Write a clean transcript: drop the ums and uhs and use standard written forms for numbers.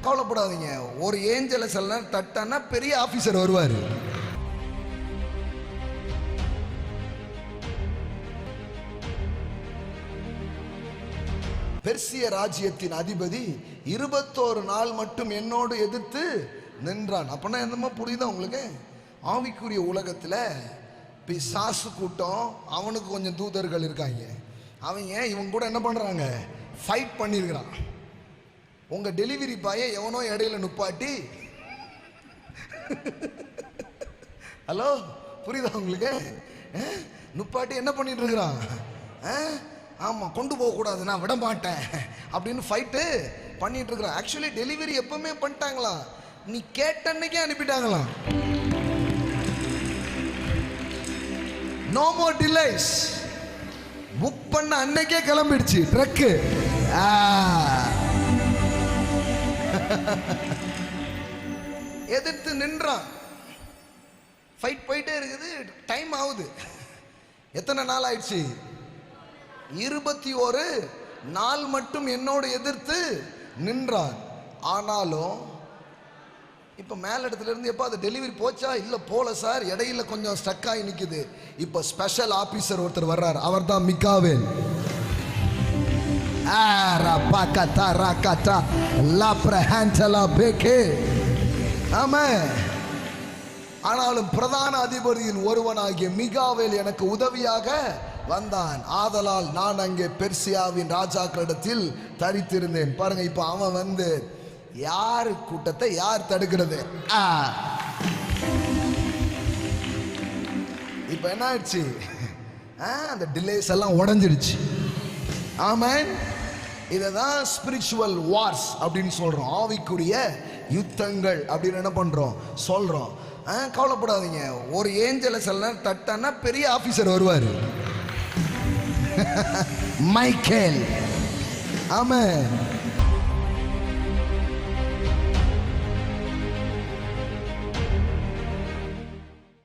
கவலைப்படாதீங்க. ஒரு ஏஞ்சலை சில நேரம் தட்டானா பெரிய ஆபீசர் வருவார். பெர்சிய ராஜ்யத்தின் அதிபதி 21 நாள் மட்டும் என்னோடு எதிர்த்து நின்றான். அப்படின்னா என்னமா புரியுதா உங்களுக்கு? ஆவிக்குரிய உலகத்தில் பிசாசு கூட்டம், அவனுக்கு கொஞ்சம் தூதர்கள் இருக்காங்க. அவங்க இவங்க கூட என்ன பண்றாங்க? ஃபைட் பண்ணியிருக்கிறான். உங்க டெலிவரி பாயை எவனோ இடையில நுப்பாட்டி, ஹலோ புரியுதா உங்களுக்கு? நுப்பாட்டி என்ன பண்ணிட்டு இருக்கிறான்? ஆமா, கொண்டு போக கூடாது, நான் விட மாட்டேன் அப்படின்னு ஃபைட்டு பண்ணிட்டு இருக்கிறான். ஆக்சுவலி டெலிவரி எப்பவுமே பண்ணிட்டாங்களாம், நீ கேட்ட அன்னைக்கே அனுப்பிட்டாங்களாம். No more delays. புக் பண்ண அன்னைக்கே கிளம்பிடுச்சு ட்ரக்கு. எதிர்த்து நின்றான். ஃபைட் போயிட்டே இருக்குது, டைம் ஆகுது. எத்தனை நாள் ஆயிடுச்சு? 21 நாள் மட்டும் என்னோடு எதிர்த்து நின்றான். ஆனாலும் இப்ப மேல் இடத்துல இருந்து எப்ப அது டெலிவரி போச்சா? இல்ல போல சார், இடையில கொஞ்சம் ஸ்டக் ஆகி நிக்குது. இப்ப ஸ்பெஷல் ஆபீசர் ஒருத்தர் வர்றார், அவர் தான் மிகாவேல். ஆனாலும் பிரதான அதிபதியில் ஒருவனாகிய மிகாவேல் எனக்கு உதவியாக வந்தான். ஆதலால் நான் அங்கே பெர்சியாவின் ராஜாக்களிடத்தில் தரித்திருந்தேன். பாருங்க, இப்ப அவன் வந்து யாரு கூட்டத்தை யார் தடுக்கிறது? இப்ப என்ன ஆயிடுச்சு? அந்த டிலேஸ் எல்லாம் உடைஞ்சிடுச்சு. ஆமென். இததான் ஸ்பிரிச்சுவல் வார்ஸ் அப்படின்னு சொல்றோம். ஆவிக்குரிய யுத்தங்கள் அப்படின்னு என்ன பண்றோம்? சொல்றோம். கவலைப்படாதீங்க. ஒரு ஏஞ்சலை சில நேரம் தட்டானா பெரிய ஆபீசர் வருவார். மைக்கேல். ஆமென்.